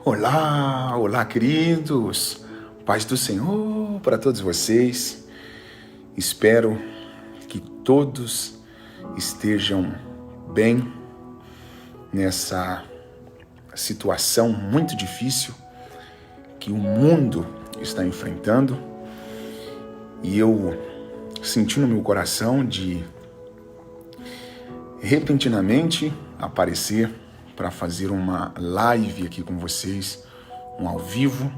Olá, olá, queridos. Paz do Senhor para todos vocês. Espero que todos estejam bem nessa situação muito difícil que o mundo está enfrentando. E eu senti no meu coração de repentinamente aparecer para fazer uma live aqui com vocês, um ao vivo,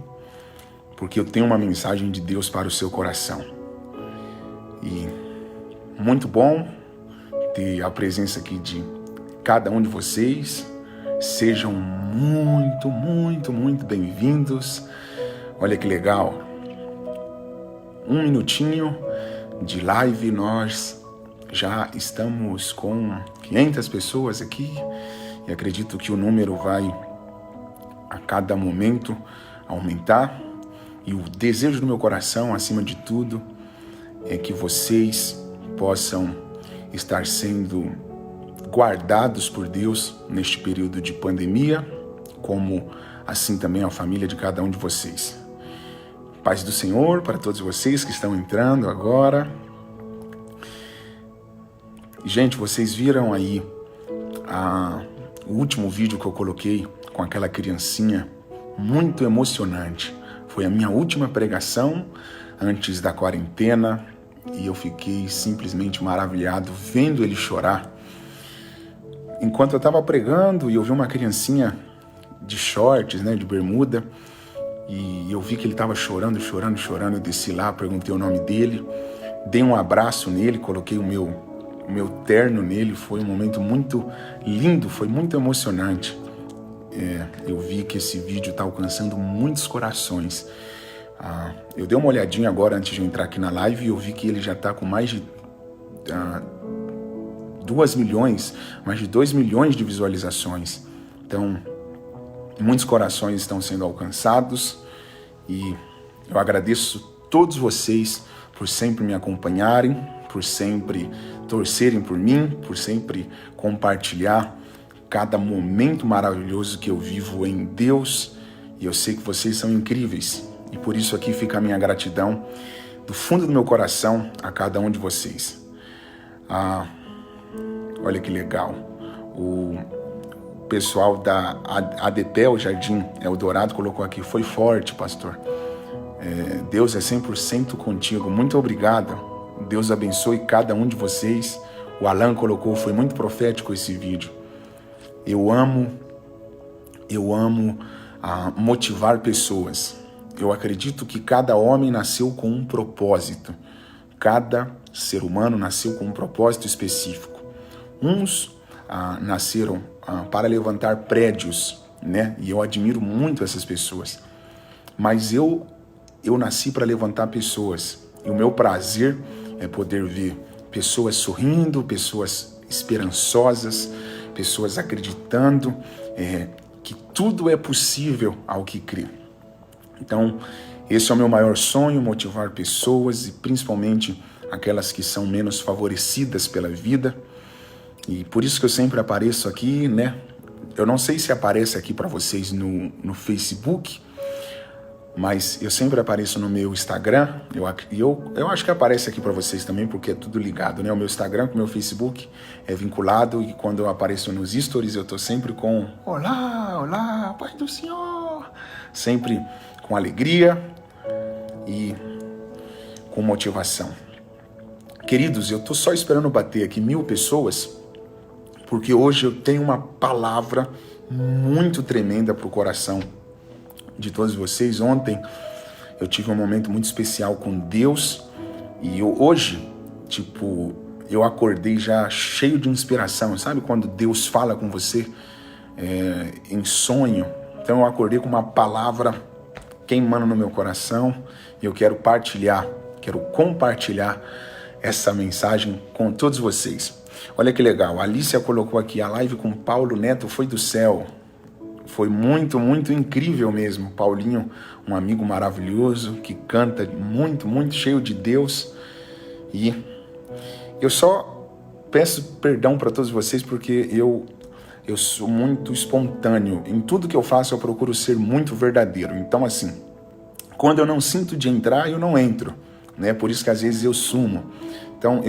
porque eu tenho uma mensagem de Deus para o seu coração. E muito bom ter a presença aqui de cada um de vocês. Sejam muito, muito, muito bem-vindos. Olha que legal. 1 minutinho de live, nós já estamos com 500 pessoas aqui. E acredito que o número vai a cada momento aumentar. E o desejo do meu coração, acima de tudo, é que vocês possam estar sendo guardados por Deus neste período de pandemia, como assim também a família de cada um de vocês. Paz do Senhor para todos vocês que estão entrando agora. Gente, vocês viram aí o último vídeo que eu coloquei com aquela criancinha, muito emocionante. Foi a minha última pregação antes da quarentena e eu fiquei simplesmente maravilhado vendo ele chorar. Enquanto eu estava pregando e eu vi uma criancinha de shorts, de bermuda, e eu vi que ele estava chorando, eu desci lá, perguntei o nome dele, dei um abraço nele, coloquei o meu terno nele. Foi um momento muito lindo, foi muito emocionante. Eu vi que esse vídeo está alcançando muitos corações. Eu dei uma olhadinha agora antes de eu entrar aqui na live e eu vi que ele já está com mais de 2 milhões de visualizações. Então, muitos corações estão sendo alcançados e eu agradeço todos vocês por sempre me acompanharem, por sempre torcerem por mim, por sempre compartilhar cada momento maravilhoso que eu vivo em Deus. E eu sei que vocês são incríveis. E por isso aqui fica a minha gratidão do fundo do meu coração a cada um de vocês. Olha que legal. O pessoal da ADPEL, Jardim Eldorado, colocou aqui: foi forte, pastor. Deus é 100% contigo. Muito obrigado. Deus abençoe cada um de vocês. O Alan colocou: foi muito profético esse vídeo. Eu amo motivar pessoas. Eu acredito que cada homem nasceu com um propósito. Cada ser humano nasceu com um propósito específico. Uns nasceram para levantar prédios, E eu admiro muito essas pessoas. Mas eu nasci para levantar pessoas. E o meu prazer é poder ver pessoas sorrindo, pessoas esperançosas, pessoas acreditando que tudo é possível ao que crê. Então, esse é o meu maior sonho, motivar pessoas e principalmente aquelas que são menos favorecidas pela vida. E por isso que eu sempre apareço aqui, Eu não sei se aparece aqui para vocês no Facebook, mas eu sempre apareço no meu Instagram. Eu acho que aparece aqui para vocês também, porque é tudo ligado, O meu Instagram com o meu Facebook é vinculado, e quando eu apareço nos stories eu tô sempre com olá, Pai do Senhor, sempre com alegria e com motivação. Queridos, eu tô só esperando bater aqui 1000 pessoas, porque hoje eu tenho uma palavra muito tremenda pro coração de todos vocês. Ontem eu tive um momento muito especial com Deus e hoje, eu acordei já cheio de inspiração. Sabe quando Deus fala com você em sonho? Então eu acordei com uma palavra queimando no meu coração e eu quero compartilhar essa mensagem com todos vocês. Olha que legal, a Alicia colocou aqui: a live com Paulo Neto foi do céu. Foi muito, muito incrível mesmo. Paulinho, um amigo maravilhoso, que canta muito, muito cheio de Deus. E eu só peço perdão para todos vocês, porque eu eu sou muito espontâneo. Em tudo que eu faço, eu procuro ser muito verdadeiro. Então, assim, quando eu não sinto de entrar, eu não entro, né? Por isso que às vezes eu sumo. Então,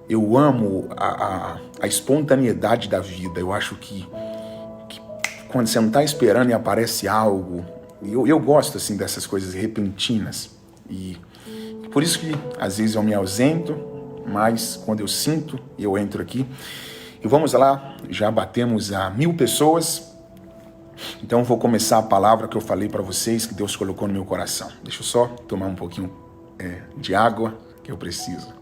eu amo a espontaneidade da vida. Eu acho que quando você não está esperando e aparece algo, eu gosto assim dessas coisas repentinas. E por isso que às vezes eu me ausento, mas quando eu sinto, eu entro aqui. E vamos lá, já batemos a 1000 pessoas. Então eu vou começar a palavra que eu falei para vocês, que Deus colocou no meu coração. Deixa eu só tomar um pouquinho de água que eu preciso.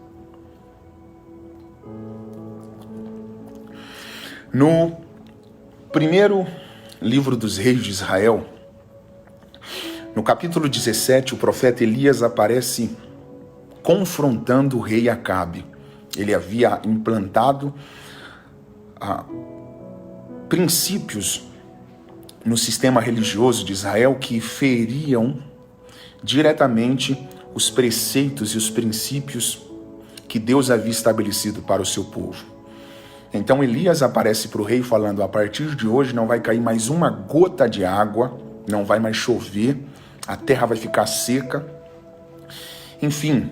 No primeiro livro dos reis de Israel, no capítulo 17, o profeta Elias aparece confrontando o rei Acabe. Ele havia implantado princípios no sistema religioso de Israel que feriam diretamente os preceitos e os princípios que Deus havia estabelecido para o seu povo. Então Elias aparece para o rei falando: a partir de hoje não vai cair mais uma gota de água, não vai mais chover, a terra vai ficar seca. Enfim,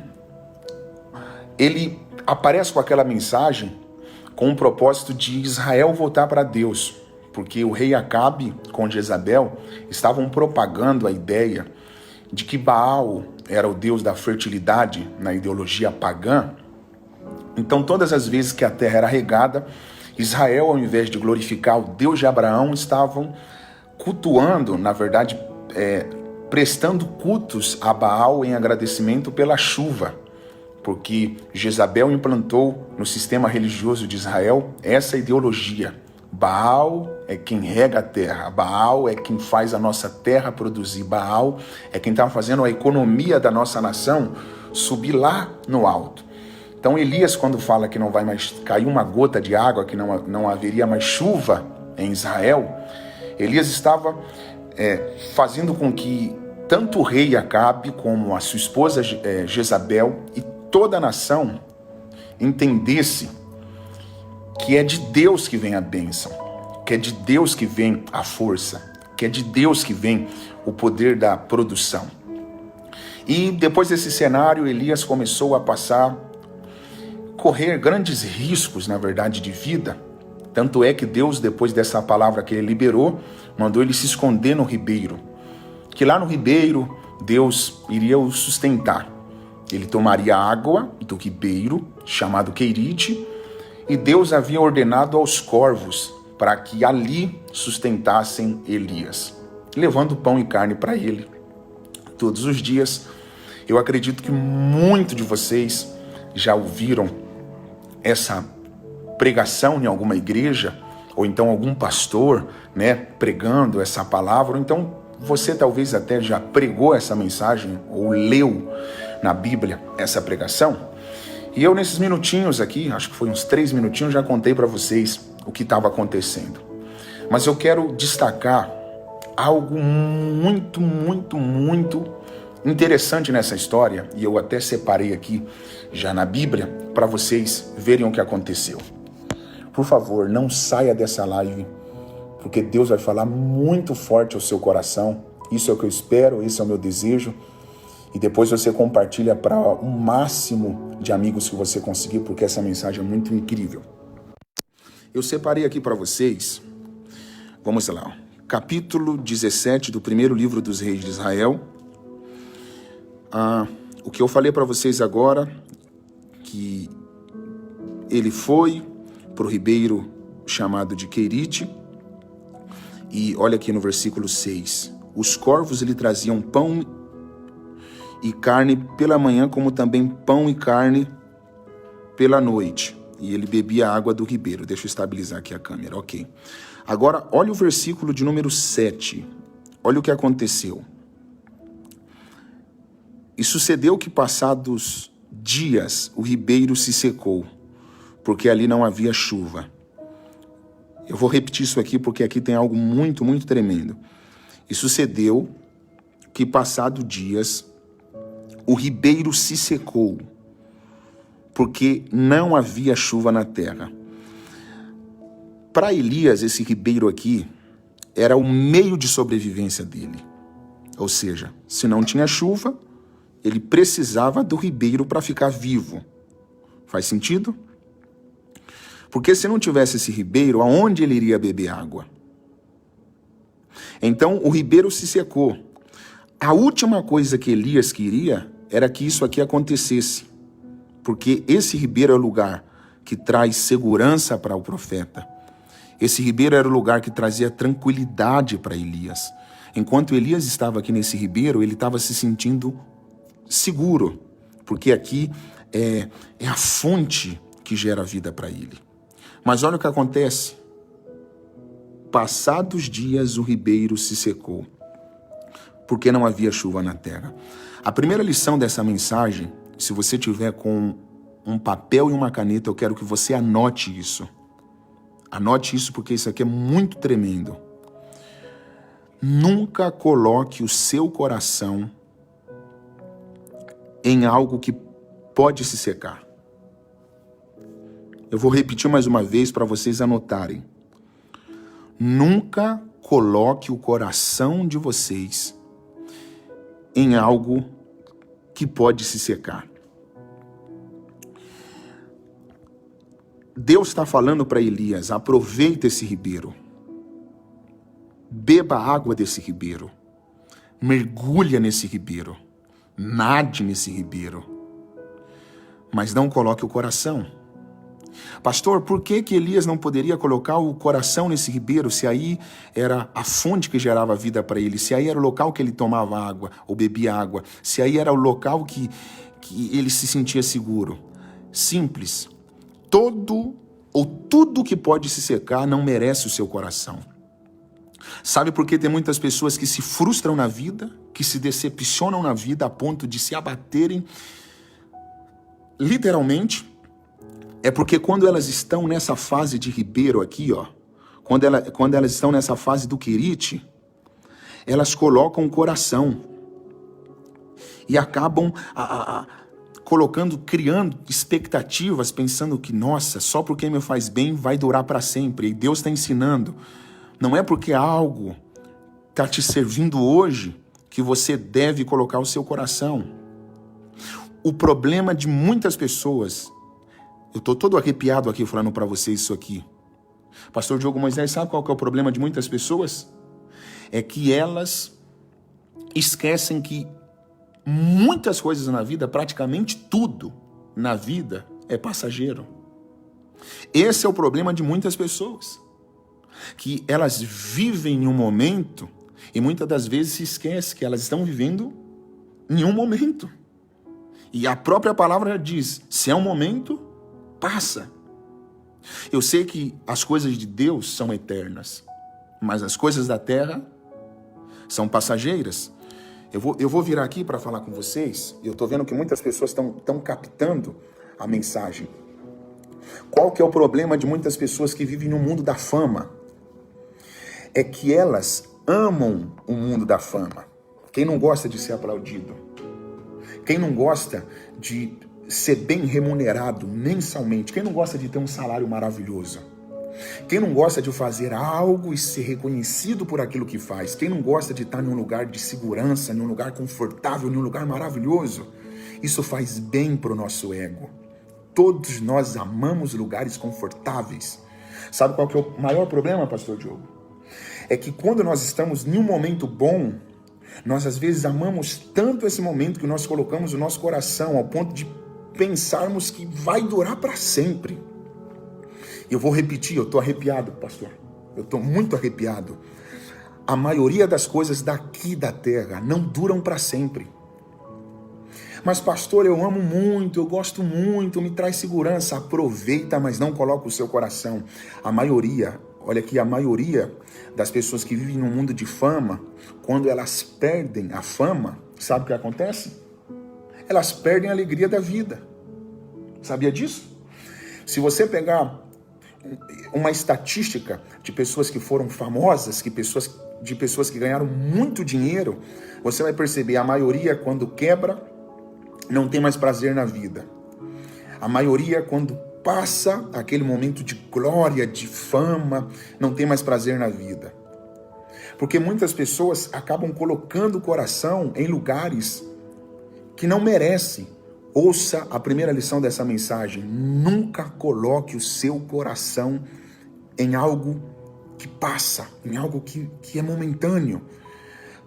ele aparece com aquela mensagem com o propósito de Israel voltar para Deus, porque o rei Acabe com Jezabel estavam propagando a ideia de que Baal era o deus da fertilidade na ideologia pagã. Então todas as vezes que a terra era regada, Israel, ao invés de glorificar o Deus de Abraão, estavam cultuando, na verdade, prestando cultos a Baal em agradecimento pela chuva, porque Jezabel implantou no sistema religioso de Israel essa ideologia. Baal é quem rega a terra, Baal é quem faz a nossa terra produzir, Baal é quem está fazendo a economia da nossa nação subir lá no alto. Então Elias, quando fala que não vai mais cair uma gota de água, que não haveria mais chuva em Israel, Elias estava fazendo com que tanto o rei Acabe como a sua esposa Jezabel e toda a nação entendesse que é de Deus que vem a bênção, que é de Deus que vem a força, que é de Deus que vem o poder da produção. E depois desse cenário, Elias começou a correr grandes riscos, na verdade, de vida. Tanto é que Deus, depois dessa palavra que ele liberou, mandou ele se esconder no ribeiro. Que lá no ribeiro, Deus iria o sustentar. Ele tomaria água do ribeiro, chamado Querite, e Deus havia ordenado aos corvos para que ali sustentassem Elias, levando pão e carne para ele todos os dias. Eu acredito que muitos de vocês já ouviram essa pregação em alguma igreja, ou então algum pastor, pregando essa palavra, ou então você talvez até já pregou essa mensagem, ou leu na Bíblia essa pregação. E eu nesses minutinhos aqui, acho que foi uns 3 minutinhos, já contei para vocês o que estava acontecendo. Mas eu quero destacar algo muito, muito, muito interessante nessa história, e eu até separei aqui já na Bíblia para vocês verem o que aconteceu. Por favor, não saia dessa live, porque Deus vai falar muito forte ao seu coração. Isso é o que eu espero, esse é o meu desejo. E depois você compartilha para o máximo de amigos que você conseguir, porque essa mensagem é muito incrível. Eu separei aqui para vocês, vamos lá, capítulo 17 do primeiro livro dos reis de Israel. O que eu falei para vocês agora, que ele foi para o ribeiro chamado de Querite, e olha aqui no versículo 6, os corvos lhe traziam pão e carne pela manhã, como também pão e carne pela noite, e ele bebia a água do ribeiro. Deixa eu estabilizar aqui a câmera, ok. Agora, olha o versículo de número 7, olha o que aconteceu. E sucedeu que, passados dias, o ribeiro se secou, porque ali não havia chuva. Eu vou repetir isso aqui, porque aqui tem algo muito, muito tremendo. E sucedeu que, passados dias, o ribeiro se secou, porque não havia chuva na terra. Para Elias, esse ribeiro aqui era o meio de sobrevivência dele. Ou seja, se não tinha chuva, ele precisava do ribeiro para ficar vivo. Faz sentido? Porque se não tivesse esse ribeiro, aonde ele iria beber água? Então o ribeiro se secou. A última coisa que Elias queria era que isso aqui acontecesse. Porque esse ribeiro é o lugar que traz segurança para o profeta. Esse ribeiro era o lugar que trazia tranquilidade para Elias. Enquanto Elias estava aqui nesse ribeiro, ele estava se sentindo seguro, porque aqui é a fonte que gera vida para ele. Mas olha o que acontece. Passados dias, o ribeiro se secou, porque não havia chuva na terra. A primeira lição dessa mensagem, se você tiver com um papel e uma caneta, eu quero que você anote isso. Anote isso porque isso aqui é muito tremendo. Nunca coloque o seu coração em algo que pode se secar. Eu vou repetir mais uma vez para vocês anotarem. Nunca coloque o coração de vocês em algo que pode se secar. Deus está falando para Elias, aproveita esse ribeiro. Beba a água desse ribeiro. Mergulha nesse ribeiro. Nade nesse ribeiro. Mas não coloque o coração. Pastor, por que Elias não poderia colocar o coração nesse ribeiro, se aí era a fonte que gerava vida para ele, se aí era o local que ele tomava água ou bebia água, se aí era o local que ele se sentia seguro? Simples. Tudo que pode se secar não merece o seu coração. Sabe por que tem muitas pessoas que se frustram na vida, que se decepcionam na vida a ponto de se abaterem? Literalmente, é porque quando elas estão nessa fase de ribeiro aqui, ó, quando elas estão nessa fase do querite, elas colocam o coração e acabam criando expectativas, pensando que, nossa, só porque me faz bem vai durar para sempre. E Deus está ensinando. Não é porque algo está te servindo hoje que você deve colocar o seu coração. O problema de muitas pessoas, eu estou todo arrepiado aqui falando para vocês isso aqui. Pastor Diogo Moisés, sabe qual que é o problema de muitas pessoas? É que elas esquecem que muitas coisas na vida, praticamente tudo na vida é passageiro. Esse é o problema de muitas pessoas. Que elas vivem em um momento e muitas das vezes se esquece que elas estão vivendo em um momento. E a própria palavra diz, se é um momento, passa. Eu sei que as coisas de Deus são eternas, mas as coisas da terra são passageiras. Eu vou virar aqui para falar com vocês, e eu estou vendo que muitas pessoas estão captando a mensagem. Qual que é o problema de muitas pessoas que vivem no mundo da fama? É que elas amam o mundo da fama. Quem não gosta de ser aplaudido? Quem não gosta de ser bem remunerado mensalmente? Quem não gosta de ter um salário maravilhoso? Quem não gosta de fazer algo e ser reconhecido por aquilo que faz? Quem não gosta de estar em um lugar de segurança, em um lugar confortável, em um lugar maravilhoso? Isso faz bem para o nosso ego. Todos nós amamos lugares confortáveis. Sabe qual que é o maior problema, pastor Diogo? É que quando nós estamos em um momento bom, nós às vezes amamos tanto esse momento que nós colocamos o nosso coração ao ponto de pensarmos que vai durar para sempre. Eu vou repetir, eu estou arrepiado, pastor. Eu estou muito arrepiado. A maioria das coisas daqui da terra não duram para sempre. Mas, pastor, eu amo muito, eu gosto muito, me traz segurança. Aproveita, mas não coloca o seu coração. A maioria, olha aqui, a maioria das pessoas que vivem num mundo de fama, quando elas perdem a fama, sabe o que acontece? Elas perdem a alegria da vida. Sabia disso? Se você pegar uma estatística de pessoas que foram famosas, de pessoas que ganharam muito dinheiro, você vai perceber, a maioria quando quebra, não tem mais prazer na vida. A maioria quando passa aquele momento de glória, de fama, não tem mais prazer na vida. Porque muitas pessoas acabam colocando o coração em lugares que não merecem. Ouça a primeira lição dessa mensagem: nunca coloque o seu coração em algo que passa, em algo que é momentâneo.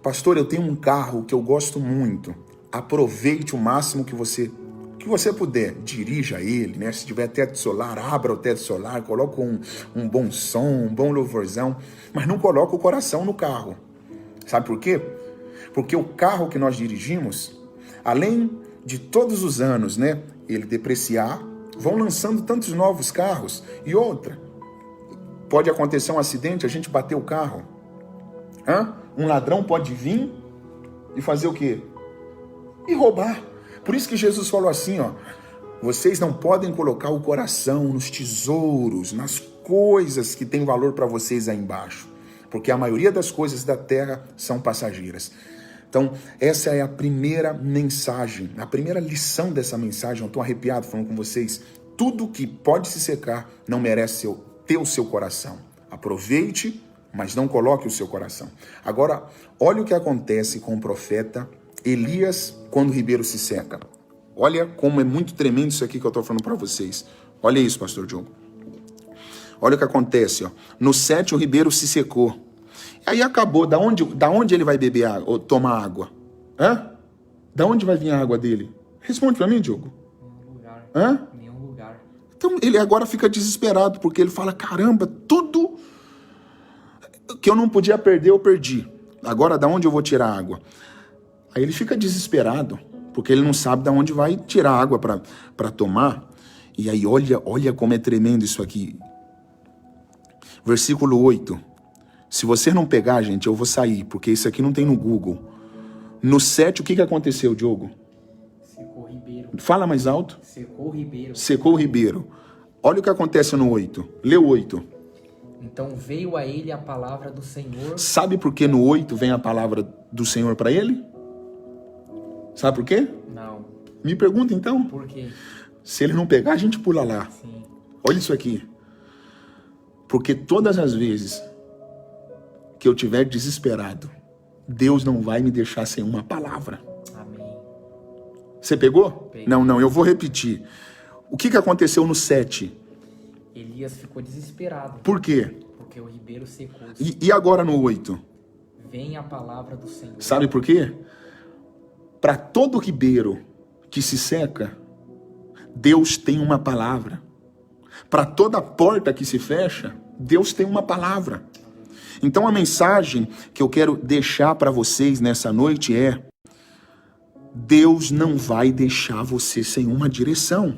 Pastor, eu tenho um carro que eu gosto muito. Aproveite o máximo que você puder, dirija ele, né? Se tiver teto solar, abra o teto solar, coloque um bom som, um bom louvorzão, mas não coloque o coração no carro. Sabe por quê? Porque o carro que nós dirigimos, além de todos os anos, né, ele depreciar, vão lançando tantos novos carros. E outra, pode acontecer um acidente, a gente bater o carro. Um ladrão pode vir e fazer o quê? E roubar. Por isso que Jesus falou assim, ó: vocês não podem colocar o coração nos tesouros, nas coisas que têm valor para vocês aí embaixo, porque a maioria das coisas da terra são passageiras. Então, essa é a primeira mensagem, a primeira lição dessa mensagem. Eu estou arrepiado falando com vocês. Tudo que pode se secar não merece ter o seu coração. Aproveite, mas não coloque o seu coração. Agora, olha o que acontece com o profeta Elias quando o ribeiro se seca. Olha como é muito tremendo isso aqui que eu estou falando para vocês. Olha isso, pastor Diogo. Olha o que acontece, ó. No 7 o ribeiro se secou. Aí acabou. Da onde ele vai beber água, ou tomar água? Da onde vai vir a água dele? Responde para mim, Diogo. Nenhum lugar. Nenhum lugar. Então ele agora fica desesperado, porque ele fala: caramba, tudo que eu não podia perder, eu perdi. Agora da onde eu vou tirar água? Aí ele fica desesperado, porque ele não sabe de onde vai tirar água para tomar. E aí olha como é tremendo isso aqui. Versículo 8. Se você não pegar, gente, eu vou sair, porque isso aqui não tem no Google. No 7, o que aconteceu, Diogo? Secou o ribeiro. Fala mais alto. Secou o ribeiro. Secou o ribeiro. Olha o que acontece no 8. Lê o 8. Então veio a ele a palavra do Senhor. Sabe por que no 8 vem a palavra do Senhor para ele? Sabe por quê? Não. Me pergunta então. Por quê? Se ele não pegar, a gente pula lá. Sim. Olha isso aqui. Porque todas as vezes que eu estiver desesperado, Deus não vai me deixar sem uma palavra. Amém. Você pegou? Peguei. Não, eu vou repetir. O que aconteceu no 7? Elias ficou desesperado. Por quê? Porque o ribeiro secou. E agora no 8? Vem a palavra do Senhor. Sabe por quê? Para todo ribeiro que se seca, Deus tem uma palavra. Para toda porta que se fecha, Deus tem uma palavra. Então a mensagem que eu quero deixar para vocês nessa noite é: Deus não vai deixar você sem uma direção.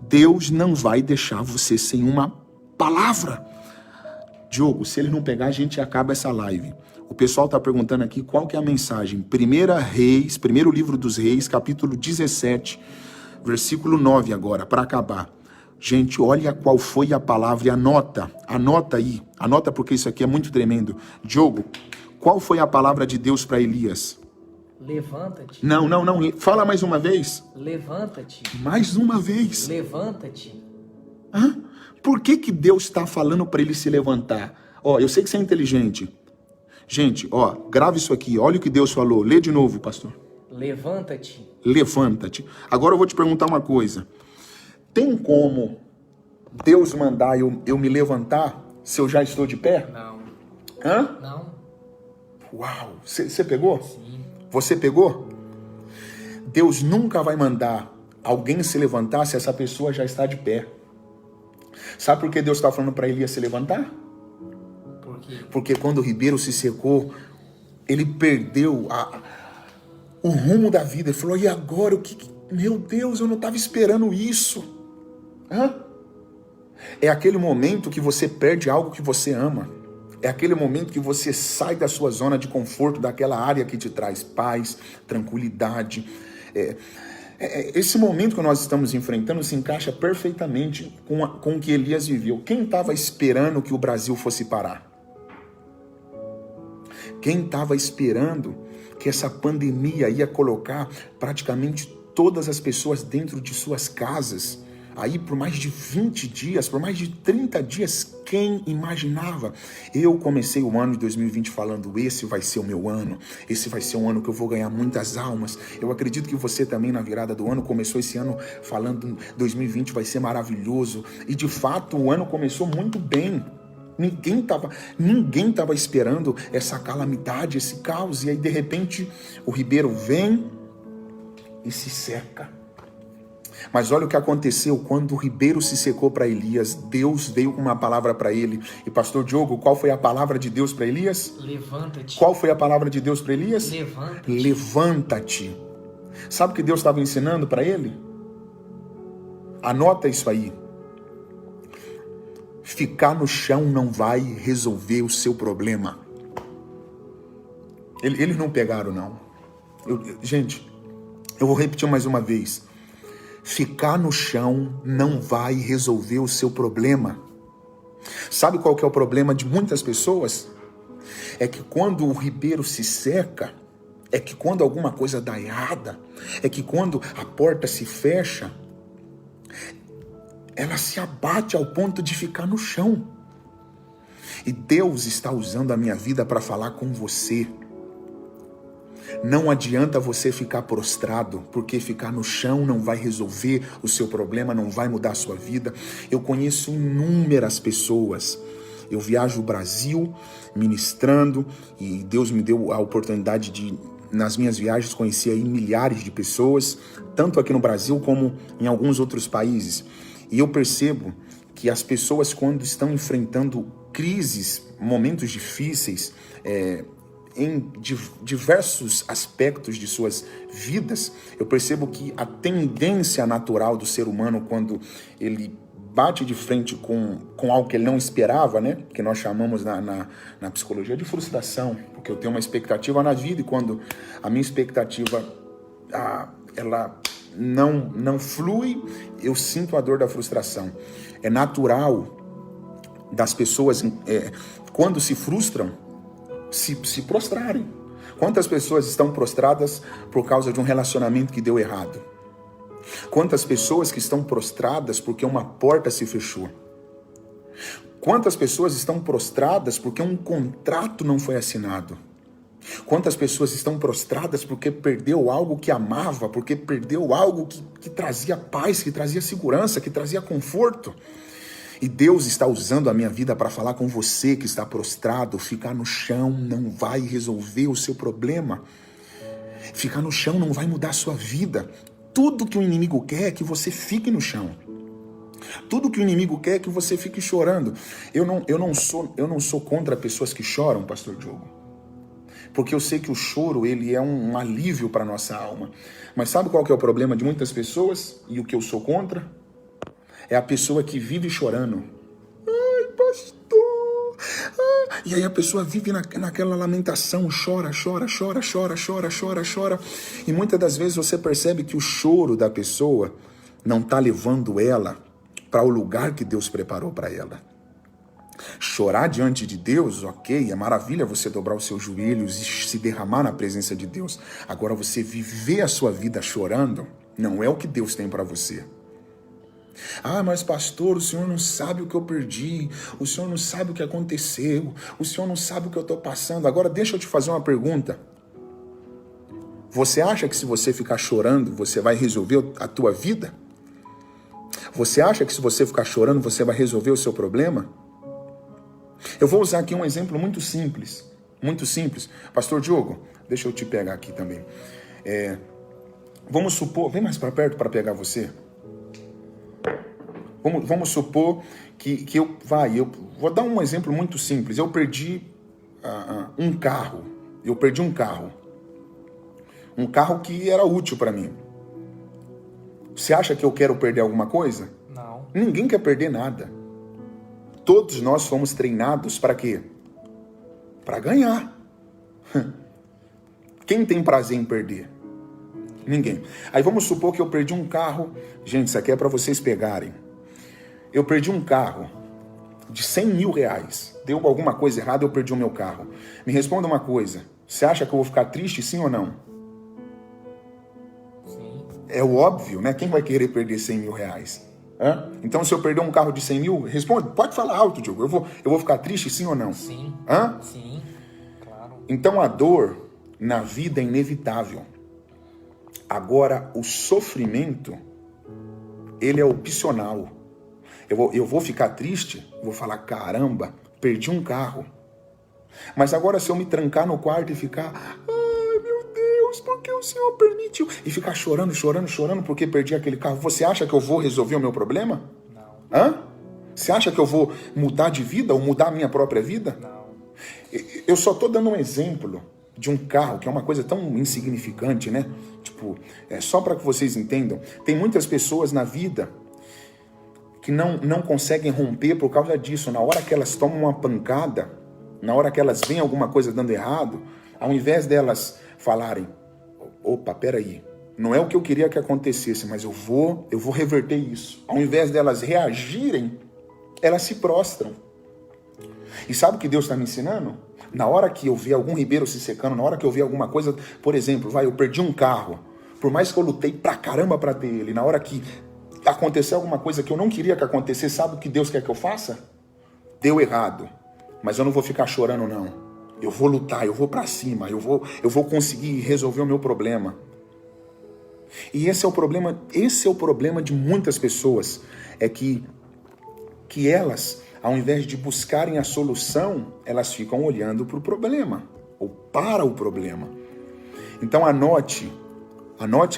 Deus não vai deixar você sem uma palavra. Diogo, se ele não pegar, a gente acaba essa live. O pessoal está perguntando aqui qual que é a mensagem. 1 Reis, primeiro livro dos Reis, capítulo 17, versículo 9 agora, para acabar. Gente, olha qual foi a palavra e anota aí. Anota porque isso aqui é muito tremendo. Diogo, qual foi a palavra de Deus para Elias? Levanta-te. Não. Fala mais uma vez. Levanta-te. Mais uma vez. Levanta-te. Por que Deus está falando para ele se levantar? Eu sei que você é inteligente. Gente, grava isso aqui. Olha o que Deus falou. Lê de novo, pastor. Levanta-te. Levanta-te. Agora eu vou te perguntar uma coisa. Tem como Deus mandar eu me levantar se eu já estou de pé? Não. Não. Uau. Você pegou? Sim. Você pegou? Deus nunca vai mandar alguém se levantar se essa pessoa já está de pé. Sabe por que Deus está falando para Elias se levantar? Por quê? Porque quando o ribeiro se secou, ele perdeu o rumo da vida. Ele falou: e agora? Meu Deus, eu não estava esperando isso. É aquele momento que você perde algo que você ama. É aquele momento que você sai da sua zona de conforto, daquela área que te traz paz, tranquilidade. Esse momento que nós estamos enfrentando se encaixa perfeitamente com o que Elias viveu. Quem estava esperando que o Brasil fosse parar? Quem estava esperando que essa pandemia ia colocar praticamente todas as pessoas dentro de suas casas? Aí por mais de 20 dias, por mais de 30 dias, quem imaginava? Eu comecei o ano de 2020 falando, esse vai ser o meu ano, esse vai ser um ano que eu vou ganhar muitas almas. Eu acredito que você também na virada do ano começou esse ano falando 2020 vai ser maravilhoso. E de fato o ano começou muito bem. Ninguém tava esperando essa calamidade, esse caos. E aí de repente o ribeiro vem e se seca. Mas olha o que aconteceu quando o ribeiro se secou para Elias. Deus veio com uma palavra para ele. E pastor Diogo, qual foi a palavra de Deus para Elias? Levanta-te. Qual foi a palavra de Deus para Elias? Levanta-te. Levanta-te. Sabe o que Deus estava ensinando para ele? Anota isso aí. Ficar no chão não vai resolver o seu problema. Eles não pegaram, não. Gente, eu vou repetir mais uma vez. Ficar no chão não vai resolver o seu problema. Sabe qual que é o problema de muitas pessoas? É que quando o ribeiro se seca, é que quando alguma coisa dá errada, é que quando a porta se fecha, ela se abate ao ponto de ficar no chão. E Deus está usando a minha vida para falar com você. Não adianta você ficar prostrado, porque ficar no chão não vai resolver o seu problema, não vai mudar a sua vida. Eu conheço inúmeras pessoas. Eu viajo o Brasil ministrando e Deus me deu a oportunidade de, nas minhas viagens, conhecer aí milhares de pessoas, tanto aqui no Brasil como em alguns outros países. E eu percebo que as pessoas, quando estão enfrentando crises, momentos difíceis, em diversos aspectos de suas vidas, eu percebo que a tendência natural do ser humano, quando ele bate de frente com algo que ele não esperava, né? Que nós chamamos na psicologia de frustração, porque eu tenho uma expectativa na vida e quando a minha expectativa ela não flui, eu sinto a dor da frustração. É natural das pessoas, quando se frustram, se prostrarem. Quantas pessoas estão prostradas por causa de um relacionamento que deu errado? Quantas pessoas que estão prostradas porque uma porta se fechou? Quantas pessoas estão prostradas porque um contrato não foi assinado? Quantas pessoas estão prostradas porque perdeu algo que amava, porque perdeu algo que trazia paz, que trazia segurança, que trazia conforto? E Deus está usando a minha vida para falar com você que está prostrado. Ficar no chão não vai resolver o seu problema. Ficar no chão não vai mudar a sua vida. Tudo que o inimigo quer é que você fique no chão. Tudo que o inimigo quer é que você fique chorando. Eu não sou contra pessoas que choram, pastor Diogo. Porque eu sei que o choro, ele é um alívio para a nossa alma. Mas sabe qual que é o problema de muitas pessoas? E o que eu sou contra? É a pessoa que vive chorando. Ai, pastor. E aí a pessoa vive naquela lamentação, chora. E muitas das vezes você percebe que o choro da pessoa não está levando ela para o lugar que Deus preparou para ela. Chorar diante de Deus, ok, é maravilha você dobrar os seus joelhos e se derramar na presença de Deus. Agora você viver a sua vida chorando, não é o que Deus tem para você. Ah, mas pastor, o senhor não sabe o que eu perdi, o senhor não sabe o que aconteceu, o senhor não sabe o que eu estou passando. Agora deixa eu te fazer uma pergunta. Você acha que se você ficar chorando, você vai resolver a tua vida? Você acha que se você ficar chorando, você vai resolver o seu problema? Eu vou usar aqui um exemplo muito simples. Pastor Diogo, deixa eu te pegar aqui também. Vamos supor, vem mais para perto para pegar você. Vamos supor que eu vou dar um exemplo muito simples. Eu perdi um carro. Um carro que era útil para mim. Você acha que eu quero perder alguma coisa? Não. Ninguém quer perder nada. Todos nós fomos treinados para quê? Para ganhar. Quem tem prazer em perder? Ninguém. Aí vamos supor que eu perdi um carro. Gente, isso aqui é para vocês pegarem. Eu perdi um carro de 100 mil reais. Deu alguma coisa errada, eu perdi o meu carro. Me responda uma coisa. Você acha que eu vou ficar triste, sim ou não? Sim. É óbvio, né? Quem vai querer perder 100 mil reais? Hã? Então, se eu perder um carro de 100 mil, responde, pode falar alto, Diogo. Eu vou ficar triste, sim ou não? Sim. Hã? Sim, claro. Então, a dor na vida é inevitável. Agora, o sofrimento, ele é opcional. Eu vou ficar triste, vou falar, caramba, perdi um carro. Mas agora, se eu me trancar no quarto e ficar, ai meu Deus, por que o Senhor permitiu? E ficar chorando porque perdi aquele carro, você acha que eu vou resolver o meu problema? Não. Hã? Você acha que eu vou mudar de vida ou mudar a minha própria vida? Não. Eu só tô dando um exemplo de um carro, que é uma coisa tão insignificante, né? Tipo, só para que vocês entendam. Tem muitas pessoas na vida que não conseguem romper por causa disso. Na hora que elas tomam uma pancada, na hora que elas veem alguma coisa dando errado, ao invés delas falarem, opa, peraí, não é o que eu queria que acontecesse, mas eu vou reverter isso. Ao invés delas reagirem, elas se prostram. E sabe o que Deus está me ensinando? Na hora que eu ver algum ribeiro se secando, na hora que eu ver alguma coisa, por exemplo, eu perdi um carro, por mais que eu lutei pra caramba pra ter ele, na hora que acontecer alguma coisa que eu não queria que acontecesse, sabe o que Deus quer que eu faça? Deu errado, mas eu não vou ficar chorando não. Eu vou lutar, eu vou pra cima, eu vou conseguir resolver o meu problema. E esse é o problema de muitas pessoas, é que elas, ao invés de buscarem a solução, elas ficam olhando para o problema, ou para o problema. Então anote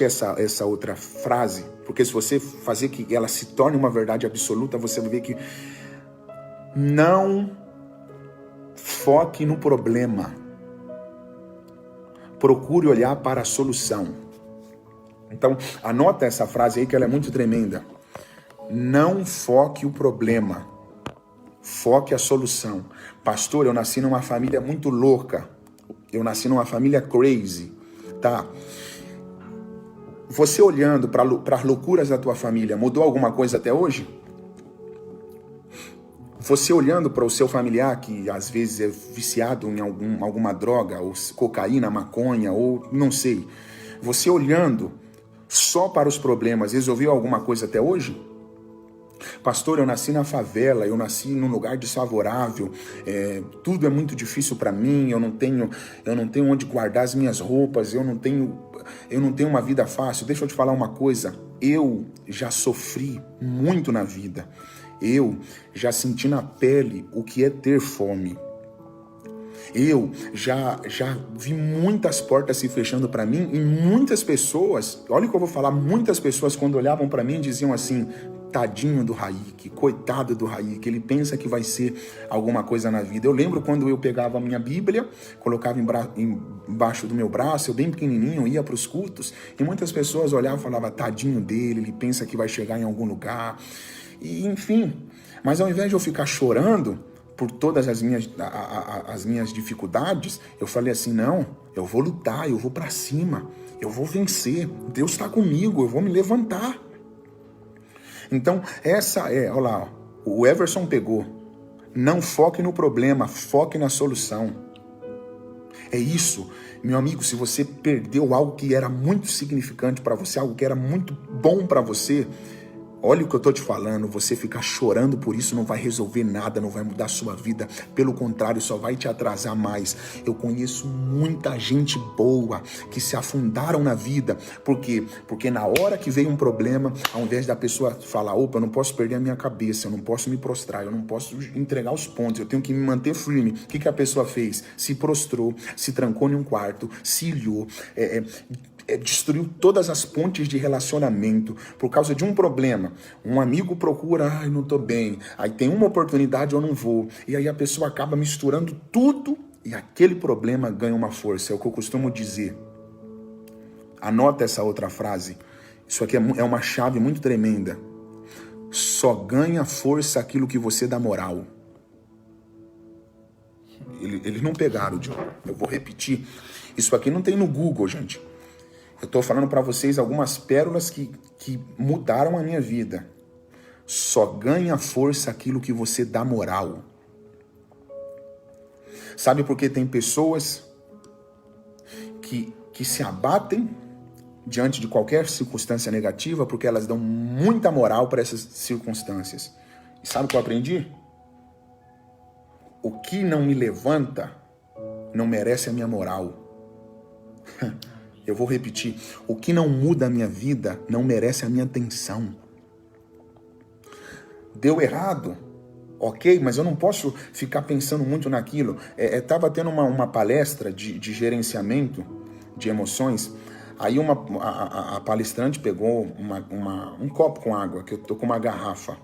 essa outra frase, porque se você fazer que ela se torne uma verdade absoluta, você vai ver que não foque no problema. Procure olhar para a solução. Então, anota essa frase aí que ela é muito tremenda. Não foque o problema. Foque a solução. Pastor, eu nasci numa família muito louca. Eu nasci numa família crazy, tá? Você olhando para as loucuras da tua família, mudou alguma coisa até hoje? Você olhando para o seu familiar que às vezes é viciado em alguma droga, ou cocaína, maconha, ou não sei. Você olhando só para os problemas, resolveu alguma coisa até hoje? Pastor, eu nasci na favela, eu nasci num lugar desfavorável, tudo é muito difícil para mim, eu não tenho onde guardar as minhas roupas, eu não tenho uma vida fácil. Deixa eu te falar uma coisa, eu já sofri muito na vida, eu já senti na pele o que é ter fome. Eu já vi muitas portas se fechando para mim e muitas pessoas, olha o que eu vou falar, muitas pessoas quando olhavam para mim diziam assim, tadinho do Raik, coitado do Raik, ele pensa que vai ser alguma coisa na vida. Eu lembro quando eu pegava a minha Bíblia, colocava embaixo do meu braço, eu bem pequenininho, ia para os cultos, e muitas pessoas olhavam e falavam, tadinho dele, ele pensa que vai chegar em algum lugar, e enfim. Mas ao invés de eu ficar chorando por todas as minhas dificuldades, eu falei assim, não, eu vou lutar, eu vou para cima, eu vou vencer, Deus está comigo, eu vou me levantar. Então, olha lá, o Everson pegou. Não foque no problema, foque na solução. É isso, meu amigo, se você perdeu algo que era muito significante para você, algo que era muito bom para você, olha o que eu tô te falando, você ficar chorando por isso não vai resolver nada, não vai mudar a sua vida, pelo contrário, só vai te atrasar mais. Eu conheço muita gente boa que se afundaram na vida, por quê? Porque na hora que veio um problema, ao invés da pessoa falar, opa, eu não posso perder a minha cabeça, eu não posso me prostrar, eu não posso entregar os pontos, eu tenho que me manter firme. O que a pessoa fez? Se prostrou, se trancou em um quarto, se ilhou, destruiu todas as pontes de relacionamento por causa de um problema. Um amigo procura, ai, não tô bem. Aí tem uma oportunidade, eu não vou. E aí a pessoa acaba misturando tudo e aquele problema ganha uma força. É o que eu costumo dizer. Anota essa outra frase. Isso aqui é uma chave muito tremenda. Só ganha força aquilo que você dá moral. Eles não pegaram, Diogo. Eu vou repetir. Isso aqui não tem no Google, gente. Eu estou falando para vocês algumas pérolas que mudaram a minha vida. Só ganha força aquilo que você dá moral. Sabe por que tem pessoas que se abatem diante de qualquer circunstância negativa, porque elas dão muita moral para essas circunstâncias. E sabe o que eu aprendi? O que não me levanta não merece a minha moral. Eu vou repetir. O que não muda a minha vida não merece a minha atenção. Deu errado, ok, mas eu não posso ficar pensando muito naquilo. Estava tendo uma palestra de gerenciamento de emoções. Aí a palestrante pegou um copo com água, que eu tô com uma garrafa.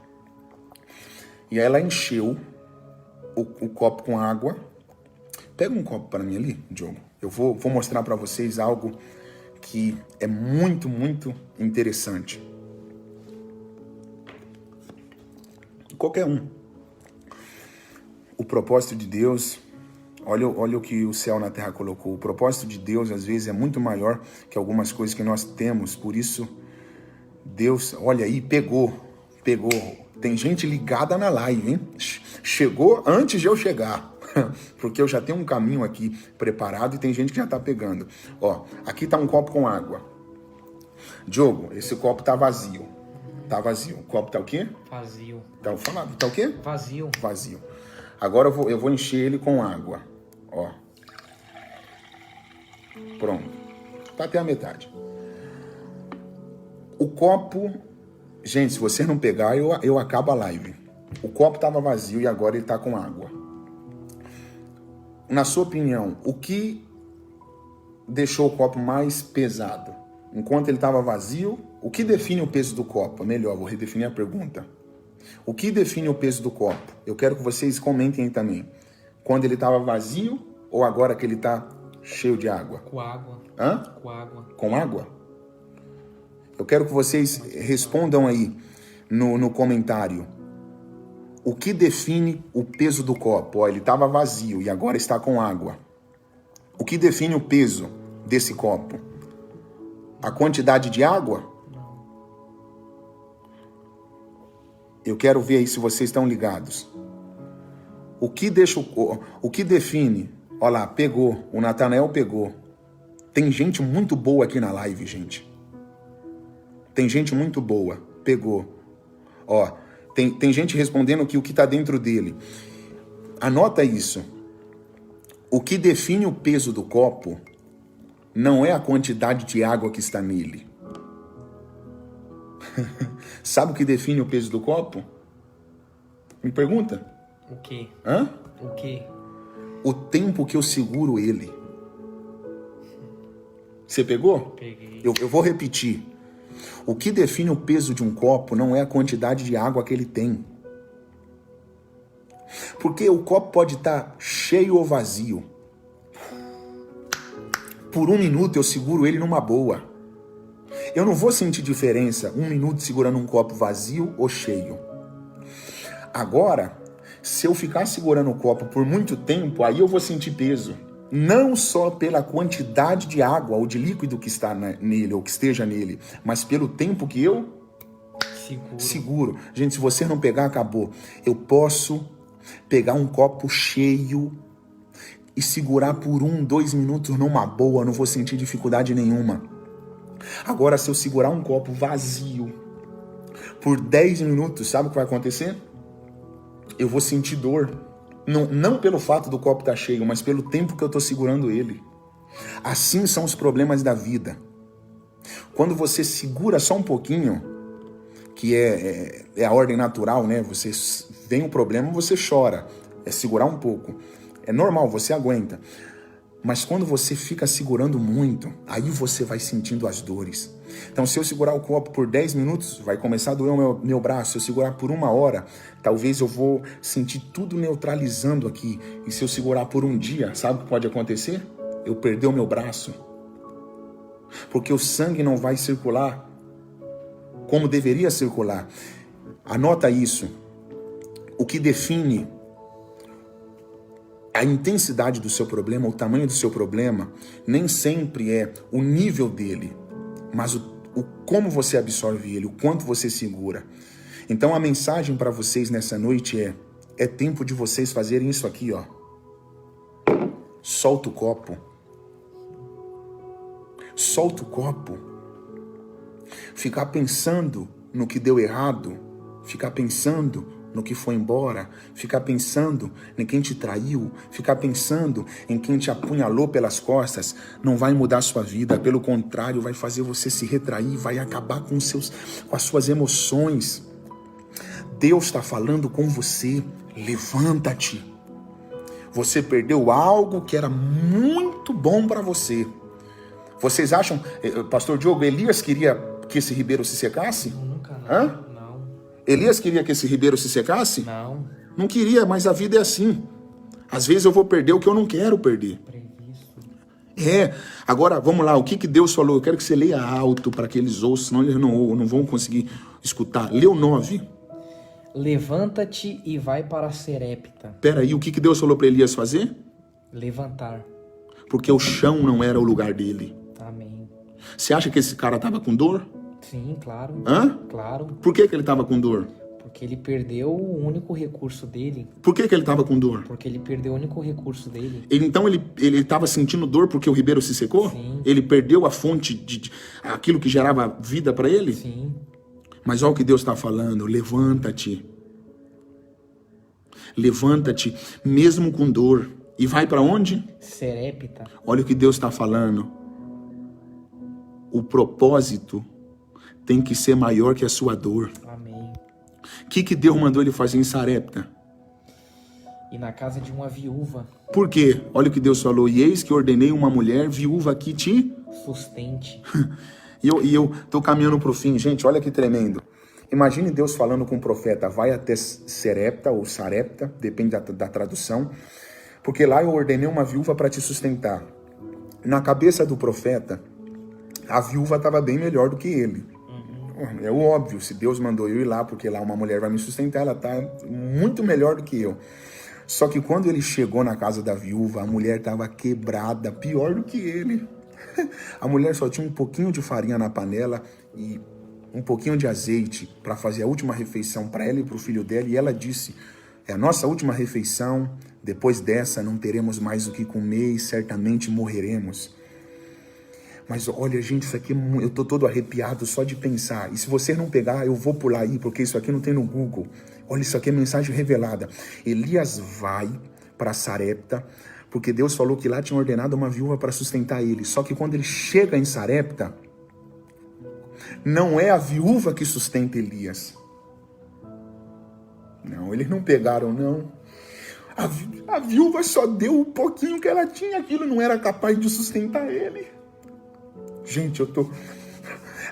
E aí ela encheu o copo com água. Pega um copo para mim ali, Diogo. Eu vou mostrar para vocês algo que é muito, muito interessante. Qualquer um. O propósito de Deus, olha o que o céu na terra colocou. O propósito de Deus, às vezes, é muito maior que algumas coisas que nós temos. Por isso, Deus, olha aí, pegou. Tem gente ligada na live, hein? Chegou antes de eu chegar. Porque eu já tenho um caminho aqui preparado e tem gente que já tá pegando. Ó, aqui tá um copo com água. Diogo, esse copo tá vazio. Tá vazio. O copo tá o quê? Vazio. Tá falado. Tá o quê? Vazio. Vazio. Agora eu vou encher ele com água. Ó. Pronto. Tá até a metade. O copo... Gente, se você não pegar, eu acabo a live. O copo tava vazio e agora ele tá com água. Na sua opinião, o que deixou o copo mais pesado? Enquanto ele estava vazio, o que define o peso do copo? Melhor, vou redefinir a pergunta. O que define o peso do copo? Eu quero que vocês comentem aí também. Quando ele estava vazio ou agora que ele está cheio de água? Com água. Hã? Com água. Com água? Eu quero que vocês respondam aí no comentário. O que define o peso do copo? Ó, ele estava vazio e agora está com água. O que define o peso desse copo? A quantidade de água? Não. Eu quero ver aí se vocês estão ligados. O que define? Olha lá, pegou. O Natanael pegou. Tem gente muito boa aqui na live, gente. Tem gente muito boa. Pegou. Ó, tem gente respondendo que o que está dentro dele. Anota isso. O que define o peso do copo não é a quantidade de água que está nele. Sabe o que define o peso do copo? Me pergunta. O quê? Hã? O quê? O tempo que eu seguro ele. Você pegou? Peguei. Eu vou repetir. O que define o peso de um copo não é a quantidade de água que ele tem. Porque o copo pode estar cheio ou vazio. Por 1 minuto eu seguro ele numa boa. Eu não vou sentir diferença 1 minuto segurando um copo vazio ou cheio. Agora, se eu ficar segurando o copo por muito tempo, aí eu vou sentir peso. Não só pela quantidade de água ou de líquido que está nele ou que esteja nele, mas pelo tempo que eu seguro. Gente, se você não pegar, acabou. Eu posso pegar um copo cheio e segurar por 1, 2 minutos numa boa, não vou sentir dificuldade nenhuma. Agora, se eu segurar um copo vazio por 10 minutos, sabe o que vai acontecer? Eu vou sentir dor. Não pelo fato do copo estar cheio, mas pelo tempo que eu estou segurando ele. Assim são os problemas da vida. Quando você segura só um pouquinho, que é a ordem natural, né? Você vem o problema, você chora. É segurar um pouco. É normal, você aguenta. Mas quando você fica segurando muito, aí você vai sentindo as dores. Então, se eu segurar o copo por 10 minutos, vai começar a doer o meu braço. Se eu segurar por 1 hora, talvez eu vou sentir tudo neutralizando aqui. E se eu segurar por 1 dia, sabe o que pode acontecer? Eu perder o meu braço. Porque o sangue não vai circular como deveria circular. Anota isso. O que define a intensidade do seu problema, o tamanho do seu problema, nem sempre é o nível dele, mas o como você absorve ele, o quanto você segura. Então a mensagem para vocês nessa noite é tempo de vocês fazerem isso aqui, ó. Solta o copo. Solta o copo. ficar pensando no que deu errado, ficar pensando no que foi embora, ficar pensando em quem te traiu, ficar pensando em quem te apunhalou pelas costas, não vai mudar a sua vida, pelo contrário, vai fazer você se retrair, vai acabar com as suas emoções. Deus está falando com você, levanta-te. Você perdeu algo que era muito bom para você. Vocês acham, pastor Diogo, Elias queria que esse ribeiro se secasse? Nunca, não. Hã? Não. Elias queria que esse ribeiro se secasse? Não. Não queria, mas a vida é assim. Às vezes eu vou perder o que eu não quero perder. Previsto. Agora vamos lá, o que Deus falou? Eu quero que você leia alto para que eles ouçam, senão eles não vão conseguir escutar. Lê o 9. Levanta-te e vai para Serepta. Peraí, o que Deus falou para Elias fazer? Levantar. Porque o chão não era o lugar dele. Amém. Você acha que esse cara estava com dor? Sim, claro. Hã? Claro. Por que ele estava com dor? Porque ele perdeu o único recurso dele. Por que ele estava com dor? Porque ele perdeu o único recurso dele. Então ele estava sentindo dor porque o ribeiro se secou? Sim. Ele perdeu a fonte de aquilo que gerava vida para ele? Sim. Mas olha o que Deus está falando, levanta-te. Levanta-te, mesmo com dor. E vai para onde? Serepta. Olha o que Deus está falando. O propósito tem que ser maior que a sua dor. Amém. O que Deus mandou ele fazer em Sarepta? E na casa de uma viúva. Por quê? Olha o que Deus falou. E eis que ordenei uma mulher viúva que te... Sustente. E eu tô caminhando pro fim. Gente, olha que tremendo. Imagine Deus falando com o profeta. Vai até Serepta ou Sarepta, depende da tradução. Porque lá eu ordenei uma viúva para te sustentar. Na cabeça do profeta, a viúva estava bem melhor do que ele. É óbvio, se Deus mandou eu ir lá, porque lá uma mulher vai me sustentar, ela está muito melhor do que eu. Só que quando ele chegou na casa da viúva, a mulher estava quebrada, pior do que ele. A mulher só tinha um pouquinho de farinha na panela e um pouquinho de azeite para fazer a última refeição para ela e para o filho dela. E ela disse, é a nossa última refeição, depois dessa não teremos mais o que comer e certamente morreremos. Mas olha, gente, isso aqui, eu tô todo arrepiado só de pensar. E se você não pegar, eu vou pular aí, porque isso aqui não tem no Google. Olha, isso aqui é mensagem revelada. Elias vai para Sarepta, porque Deus falou que lá tinha ordenado uma viúva para sustentar ele. Só que quando ele chega em Sarepta, não é a viúva que sustenta Elias. Não, eles não pegaram, não. A viúva só deu o pouquinho que ela tinha, aquilo não era capaz de sustentar ele. Gente,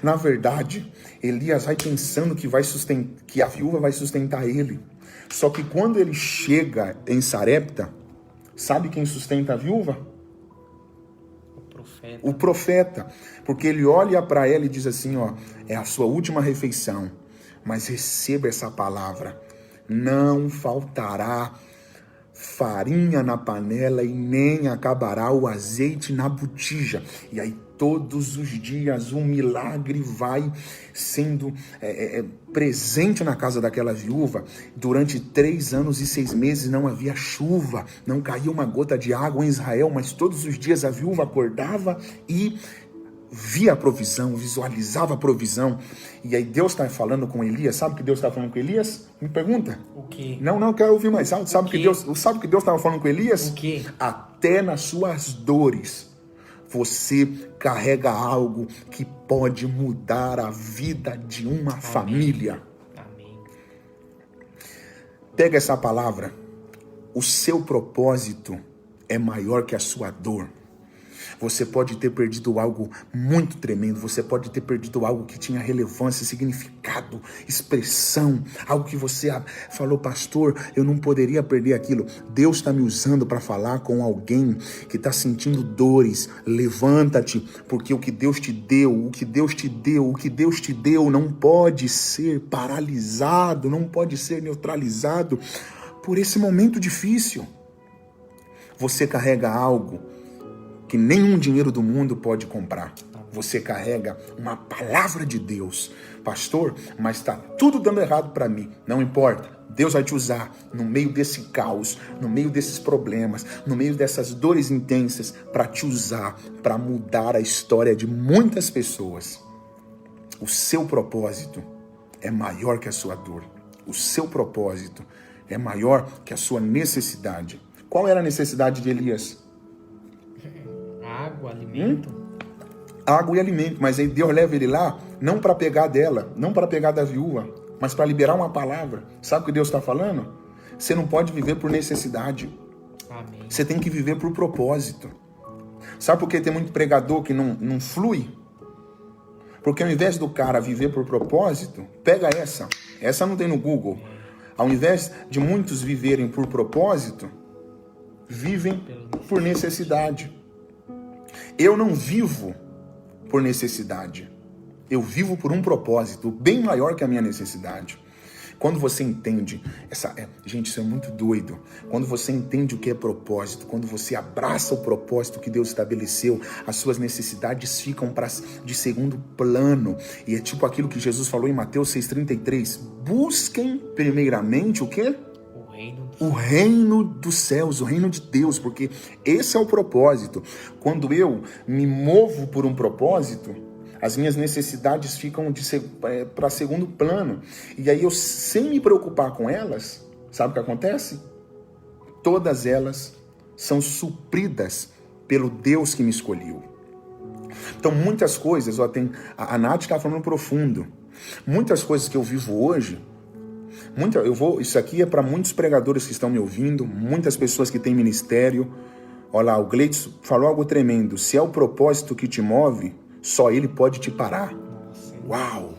na verdade, Elias vai pensando que a viúva vai sustentar ele. Só que quando ele chega em Sarepta, sabe quem sustenta a viúva? O profeta. Porque ele olha para ela e diz assim, ó, é a sua última refeição, mas receba essa palavra. Não faltará farinha na panela e nem acabará o azeite na botija. E aí todos os dias um milagre vai sendo presente na casa daquela viúva. Durante 3 anos e 6 meses não havia chuva, não caía uma gota de água em Israel, mas todos os dias a viúva acordava e via a provisão, visualizava a provisão. E aí Deus está falando com Elias. Sabe o que Deus está falando com Elias? Me pergunta. O quê? Não, quero ouvir mais alto. Sabe o que Deus estava falando com Elias? O quê? Até nas suas dores, você carrega algo que pode mudar a vida de uma família. Amém. Pega essa palavra. O seu propósito é maior que a sua dor. Você pode ter perdido algo muito tremendo, você pode ter perdido algo que tinha relevância, significado, expressão, algo que você falou, pastor, eu não poderia perder aquilo. Deus está me usando para falar com alguém que está sentindo dores. Levanta-te, porque o que Deus te deu, não pode ser paralisado, não pode ser neutralizado por esse momento difícil. Você carrega algo que nenhum dinheiro do mundo pode comprar. Você carrega uma palavra de Deus. Pastor, mas está tudo dando errado para mim. Não importa. Deus vai te usar no meio desse caos, no meio desses problemas, no meio dessas dores intensas, para te usar, para mudar a história de muitas pessoas. O seu propósito é maior que a sua dor. O seu propósito é maior que a sua necessidade. Qual era a necessidade de Elias? Água, alimento. Água e alimento. Mas aí Deus leva ele lá, não para pegar dela, não para pegar da viúva, mas para liberar uma palavra. Sabe o que Deus está falando? Você não pode viver por necessidade. Amém. Você tem que viver por propósito. Sabe por que tem muito pregador que não flui? Porque ao invés do cara viver por propósito, pega essa não tem no Google. Ao invés de muitos viverem por propósito, vivem por necessidade. Eu não vivo por necessidade. Eu vivo por um propósito bem maior que a minha necessidade. Quando você entende, gente, isso é muito doido. Quando você entende o que é propósito, quando você abraça o propósito que Deus estabeleceu, as suas necessidades ficam de segundo plano. E é tipo aquilo que Jesus falou em Mateus 6,33. Busquem primeiramente o quê? O reino dos céus, o reino de Deus, porque esse é o propósito. Quando eu me movo por um propósito, as minhas necessidades ficam para segundo plano. E aí eu, sem me preocupar com elas, sabe o que acontece? Todas elas são supridas pelo Deus que me escolheu. Então muitas coisas, a Nath está falando profundo. Muitas coisas que eu vivo hoje, isso aqui é para muitos pregadores que estão me ouvindo, muitas pessoas que têm ministério. Olha lá, o Gleitson falou algo tremendo. Se é o propósito que te move, só ele pode te parar. Uau!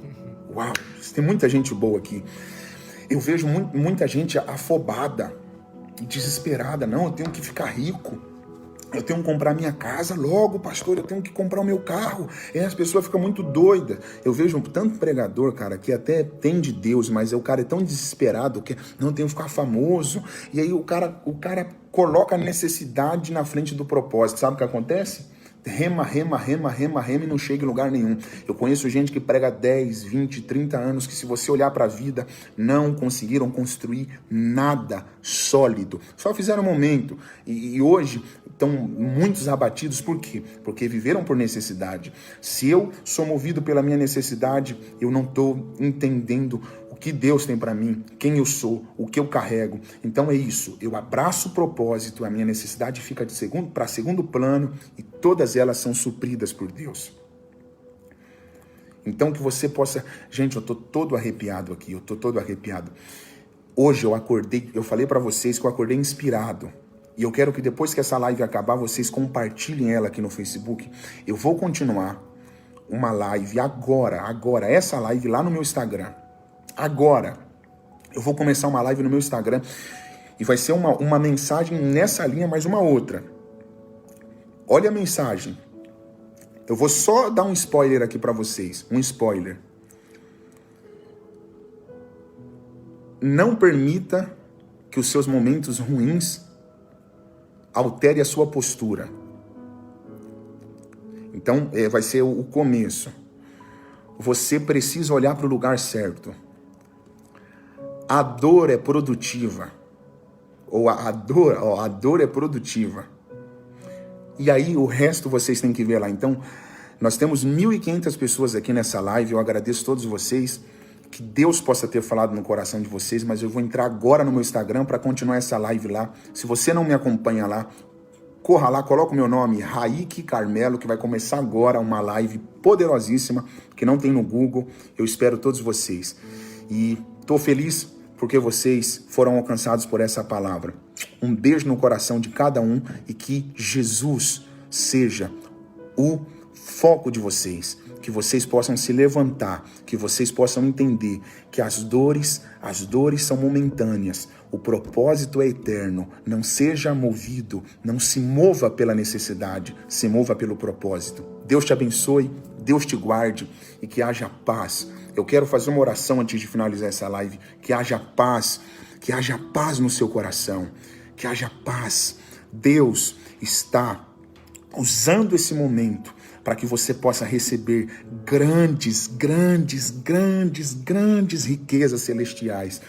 Tem muita gente boa aqui. Eu vejo muita gente afobada e desesperada. Não, eu tenho que ficar rico. Eu tenho que comprar minha casa logo, pastor. Eu tenho que comprar o meu carro. E as pessoas ficam muito doidas. Eu vejo tanto pregador, cara, que até tem de Deus, mas o cara é tão desesperado que não, eu tenho que ficar famoso. E aí o cara coloca a necessidade na frente do propósito. Sabe o que acontece? Rema e não chega em lugar nenhum. Eu conheço gente que prega 10, 20, 30 anos que, se você olhar para a vida, não conseguiram construir nada sólido. Só fizeram um momento. E hoje estão muitos abatidos. Por quê? Porque viveram por necessidade. Se eu sou movido pela minha necessidade, eu não estou entendendo o que Deus tem para mim, quem eu sou, o que eu carrego. Então é isso, eu abraço o propósito, a minha necessidade fica para segundo plano e todas elas são supridas por Deus. Então que você possa... Gente, eu tô todo arrepiado aqui, Hoje eu acordei, eu falei para vocês que eu acordei inspirado. E eu quero que depois que essa live acabar, vocês compartilhem ela aqui no Facebook. Eu vou continuar uma live agora, essa live lá no meu Instagram. Agora, eu vou começar uma live no meu Instagram e vai ser uma mensagem nessa linha, mais uma outra. Olha a mensagem. Eu vou só dar um spoiler aqui para vocês. Um spoiler. Não permita que os seus momentos ruins alterem a sua postura. Então, vai ser o começo. Você precisa olhar para o lugar certo. A dor é produtiva. Ou a dor é produtiva. E aí o resto vocês têm que ver lá. Então, nós temos 1.500 pessoas aqui nessa live. Eu agradeço a todos vocês. Que Deus possa ter falado no coração de vocês. Mas eu vou entrar agora no meu Instagram para continuar essa live lá. Se você não me acompanha lá, corra lá, coloca o meu nome, Raik Carmelo, que vai começar agora uma live poderosíssima, que não tem no Google. Eu espero todos vocês. E estou feliz porque vocês foram alcançados por essa palavra. Um beijo no coração de cada um e que Jesus seja o foco de vocês. Que vocês possam se levantar, que vocês possam entender que as dores são momentâneas. O propósito é eterno. Não seja movido, não se mova pela necessidade, se mova pelo propósito. Deus te abençoe, Deus te guarde e que haja paz. Eu quero fazer uma oração antes de finalizar essa live. Que haja paz no seu coração, que haja paz. Deus está usando esse momento para que você possa receber grandes riquezas celestiais.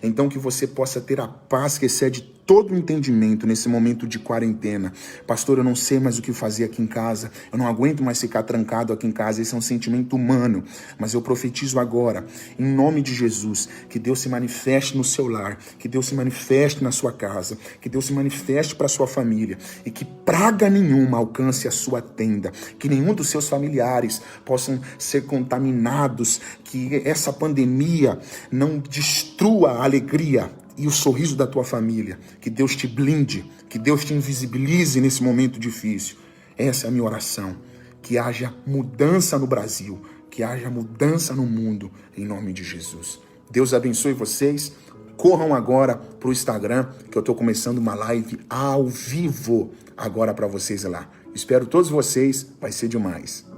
Então que você possa ter a paz que excede todo o entendimento nesse momento de quarentena. Pastor, eu não sei mais o que fazer aqui em casa, eu não aguento mais ficar trancado aqui em casa, esse é um sentimento humano, mas eu profetizo agora, em nome de Jesus, que Deus se manifeste no seu lar, que Deus se manifeste na sua casa, que Deus se manifeste para a sua família, e que praga nenhuma alcance a sua tenda, que nenhum dos seus familiares possam ser contaminados, que essa pandemia não destrua a alegria e o sorriso da tua família, que Deus te blinde, que Deus te invisibilize nesse momento difícil. Essa é a minha oração, que haja mudança no Brasil, que haja mudança no mundo, em nome de Jesus. Deus abençoe vocês, corram agora para o Instagram, que eu estou começando uma live ao vivo agora para vocês lá. Espero todos vocês, vai ser demais.